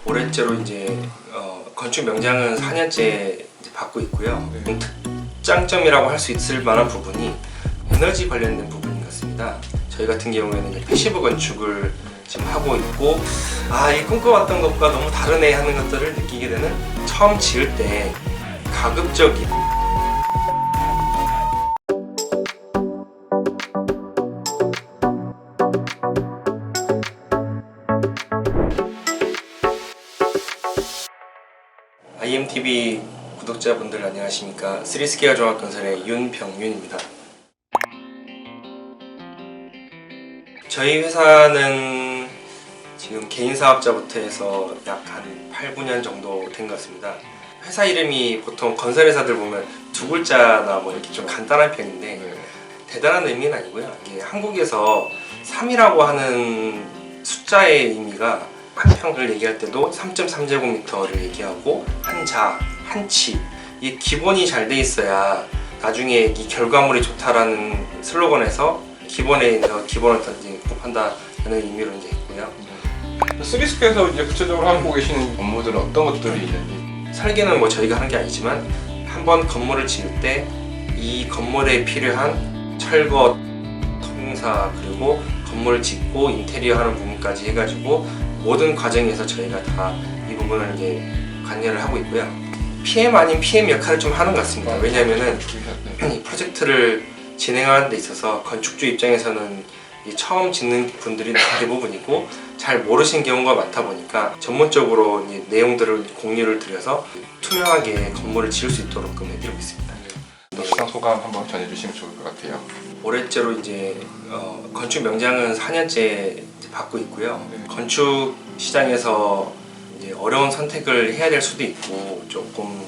올해째로 이제 건축 명장은 4년째 받고 있고요. 특장점이라고 할 수 있을 만한 부분이 에너지 관련된 부분인 것 같습니다. 저희 같은 경우에는 이제 패시브 건축을 지금 하고 있고, 이 꿈꿔왔던 것과 너무 다르네 하는 것들을 느끼게 되는, 처음 지을 때 가급적인 IMTV 구독자분들 안녕하십니까. 3스퀘어 종합건설의 윤병윤입니다. 저희 회사는 지금 개인 사업자부터 해서 약 한 8, 9년 정도 된 것 같습니다. 회사 이름이 보통 건설회사들 보면 두 글자나 뭐 이렇게 좀 간단한 편인데 대단한 의미는 아니고요. 이게 한국에서 3이라고 하는 숫자의 의미가 한 평을 얘기할 때도 3.3제곱미터를 얘기하고 한자, 한치, 이게 기본이 잘 돼 있어야 나중에 이 결과물이 좋다라는 슬로건에서 기본을 곱한다는 의미로 이제 있고요. 3스퀘어에서 이제 구체적으로 하고 계시는 업무들은 어떤 것들이 있는지? 설계는 뭐 저희가 하는 게 아니지만 한번 건물을 지을 때 이 건물에 필요한 철거, 통사, 그리고 건물을 짓고 인테리어 하는 부분까지 해가지고 모든 과정에서 저희가 다 이 부분을 이제 관여를 하고 있고요. PM 아닌 PM 역할을 좀 하는 것 같습니다. 왜냐하면은 이 프로젝트를 진행하는 데 있어서 건축주 입장에서는 처음 짓는 분들이 대부분이고 잘 모르신 경우가 많다 보니까 전문적으로 내용들을 공유를 드려서 투명하게 건물을 지을 수 있도록 해드리고 있습니다. 시상 소감 한번 전해주시면 좋을 것 같아요. 올해째로 이제 건축 명장은 4년째 받고 있고요. 건축 시장에서 이제 어려운 선택을 해야 될 수도 있고 조금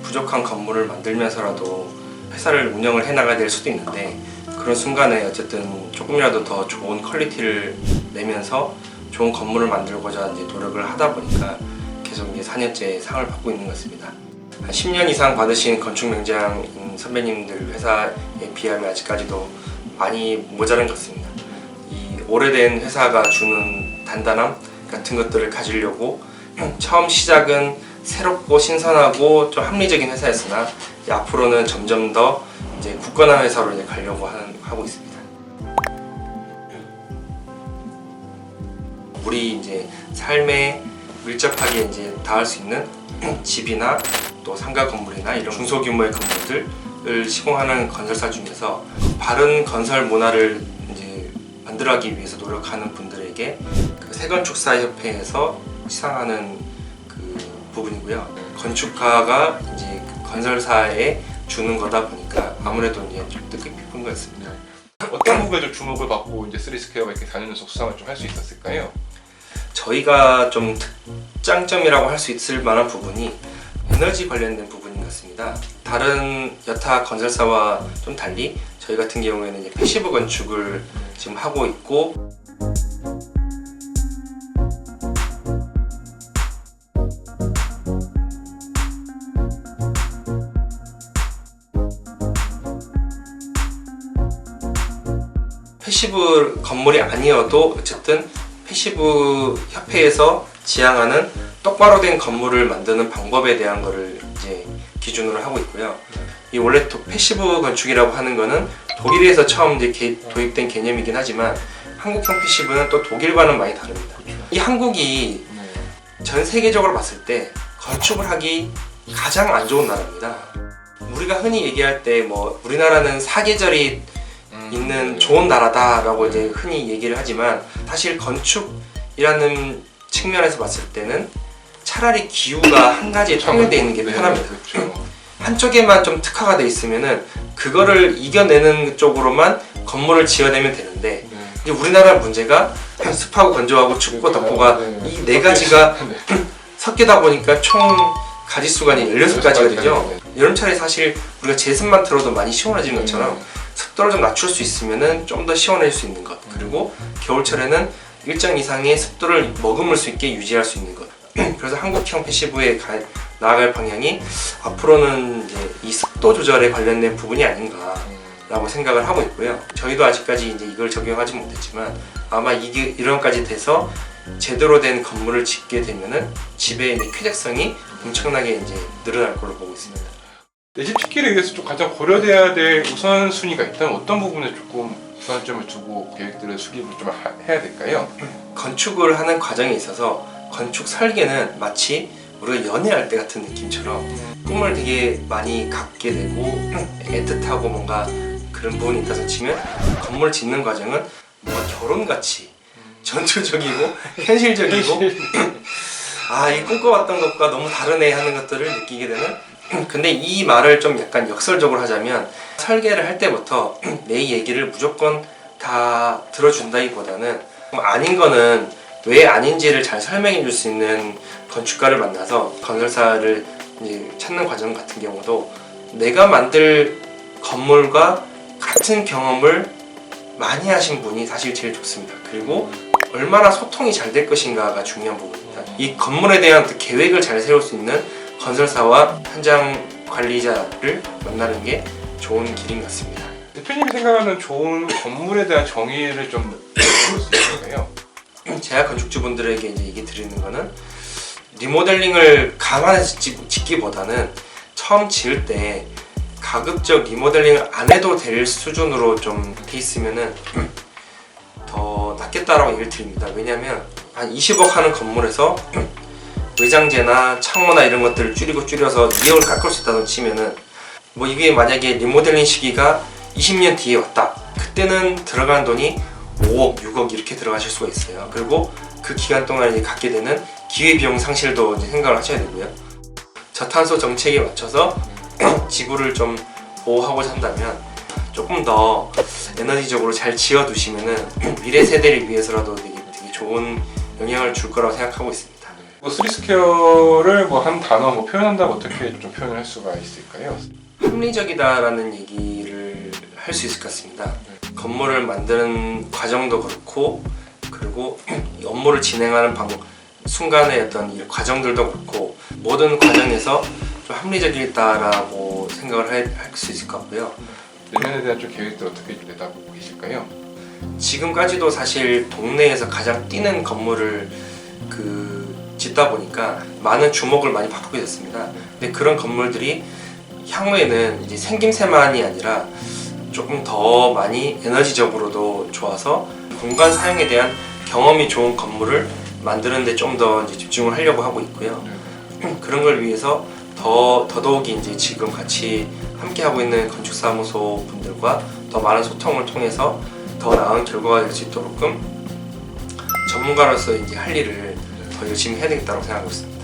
부족한 건물을 만들면서라도 회사를 운영을 해나가야 될 수도 있는데, 그런 순간에 어쨌든 조금이라도 더 좋은 퀄리티를 내면서 좋은 건물을 만들고자 이제 노력을 하다 보니까 계속 이제 4년째 상을 받고 있는 것 같습니다. 한 10년 이상 받으신 건축 명장 선배님들 회사에 비하면 아직까지도 많이 모자란 것 같습니다. 이 오래된 회사가 주는 단단함 같은 것들을 가지려고 처음 시작은 새롭고 신선하고 좀 합리적인 회사였으나 앞으로는 점점 더 이제 굳건한 회사로 이제 가려고 하고 있습니다. 우리 이제 삶에 밀접하게 이제 닿을 수 있는 집이나 또 상가 건물이나 이런 중소규모의 건물들을 시공하는 건설사 중에서 바른 건설 문화를 이제 만들어가기 위해서 노력하는 분들에게 그 새건축사협회에서 시상하는 그 부분이고요. 건축가가 이제 건설사에 주는 거다 보니까 아무래도 이제 좀 뜻깊은 것 같습니다. 어떤 부분에 좀 주목을 받고 이제 3스퀘어가 이렇게 4년 연속 수상을 좀 할 수 있었을까요? 저희가 좀 특장점이라고 할 수 있을 만한 부분이 에너지 관련된 부분인 것 같습니다. 다른 여타 건설사와 좀 달리 저희 같은 경우에는 이제 패시브 건축을 지금 하고 있고, 패시브 건물이 아니어도 어쨌든 패시브 협회에서 지향하는 똑바로 된 건물을 만드는 방법에 대한 거를 이제 기준으로 하고 있고요. 이 원래 패시브 건축이라고 하는 거는 독일에서 처음 이제 도입된 개념이긴 하지만 한국형 패시브는 또 독일과는 많이 다릅니다. 이 한국이 전 세계적으로 봤을 때 건축을 하기 가장 안 좋은 나라입니다. 우리가 흔히 얘기할 때 뭐 우리나라는 사계절이 있는 좋은 나라다라고 이제 흔히 얘기를 하지만, 사실 건축이라는 측면에서 봤을 때는 차라리 기후가 한 가지에 통일되어 있는 게 편합니다. 한쪽에만 좀 특화가 돼 있으면은 그거를 이겨내는 쪽으로만 건물을 지어내면 되는데, 이제 우리나라 문제가 습하고 건조하고 춥고 덥고가 이 네 가지가 섞이다 보니까 총 가지수가 16가지가 되죠. 여름철에 사실 우리가 제습만 틀어도 많이 시원해지는 것처럼 습도를 좀 낮출 수 있으면은 좀 더 시원해질 수 있는 것, 그리고 겨울철에는 일정 이상의 습도를 머금을 수 있게 유지할 수 있는 것. 그래서 한국형 패시브에 나아갈 방향이 앞으로는 이제 이 습도 조절에 관련된 부분이 아닌가라고 생각을 하고 있고요. 저희도 아직까지 이제 이걸 적용하지 못했지만 아마 이게 이런까지 돼서 제대로 된 건물을 짓게 되면은 집의 이제 쾌적성이 엄청나게 이제 늘어날 걸로 보고 있습니다. 내 집 짓기를 위해서 좀 가장 고려돼야 될 우선순위가 있다면 어떤 부분에 조금 우선점을 두고 계획들을 수립을 좀 해야 될까요? 건축을 하는 과정에 있어서 건축 설계는 마치 우리가 연애할 때 같은 느낌처럼 꿈을 되게 많이 갖게 되고 애틋하고 뭔가 그런 부분이 있다고 치면 건물 짓는 과정은 뭔가 결혼같이 전투적이고 현실적이고 아, 이 꿈꿔왔던 것과 너무 다르네 하는 것들을 느끼게 되는. 근데 이 말을 좀 약간 역설적으로 하자면 설계를 할 때부터 내 얘기를 무조건 다 들어준다기보다는 아닌 거는 왜 아닌지를 잘 설명해 줄 수 있는 건축가를 만나서 건설사를 이제 찾는 과정 같은 경우도 내가 만들 건물과 같은 경험을 많이 하신 분이 사실 제일 좋습니다. 그리고 얼마나 소통이 잘 될 것인가가 중요한 부분입니다. 이 건물에 대한 계획을 잘 세울 수 있는 건설사와 현장 관리자를 만나는 게 좋은 길인 것 같습니다. 대표님이 생각하는 좋은 건물에 대한 정의를 좀 해볼 수 있을까요? 제가 건축주분들에게 이제 얘기 드리는 거는 리모델링을 감안해서 짓기보다는 처음 지을 때 가급적 리모델링을 안 해도 될 수준으로 좀 돼 있으면은 더 낫겠다라고 얘기를 드립니다. 왜냐면 한 20억 하는 건물에서 외장재나 창호나 이런 것들을 줄여서 2억을 깎을 수 있다고 치면은 뭐 이게 만약에 리모델링 시기가 20년 뒤에 왔다. 그때는 들어간 돈이 5억, 6억 이렇게 들어가실 수가 있어요. 그리고 그 기간 동안 이제 갖게 되는 기회비용 상실도 이제 생각을 하셔야 되고요. 저탄소 정책에 맞춰서 지구를 좀 보호하고자 한다면 조금 더 에너지적으로 잘 지어두시면은 미래 세대를 위해서라도 되게 좋은 영향을 줄 거라고 생각하고 있습니다. 뭐 3스퀘어를 뭐 한 단어 뭐 표현한다면 어떻게 좀 표현을 할 수가 있을까요? 합리적이다라는 얘기를 할 수 있을 것 같습니다. 건물을 만드는 과정도 그렇고 그리고 이 업무를 진행하는 순간의 어떤 이 과정들도 그렇고 모든 과정에서 좀 합리적이다라고 생각을 할 수 있을 것 같고요. 내년에 대한 좀 계획들 어떻게 내다보고 계실까요? 지금까지도 사실 동네에서 가장 뛰는 건물을 짓다 보니까 많은 주목을 많이 받고 있었습니다. 근데 그런 건물들이 향후에는 이제 생김새만이 아니라 조금 더 많이 에너지적으로도 좋아서 공간 사용에 대한 경험이 좋은 건물을 만드는 데 좀 더 집중을 하려고 하고 있고요. 그런 걸 위해서 더더욱이 이제 지금 같이 함께 하고 있는 건축사무소 분들과 더 많은 소통을 통해서 더 나은 결과가 될 수 있도록 전문가로서 이제 할 일을 더 열심히 해야 되겠다고 생각하고 있습니다.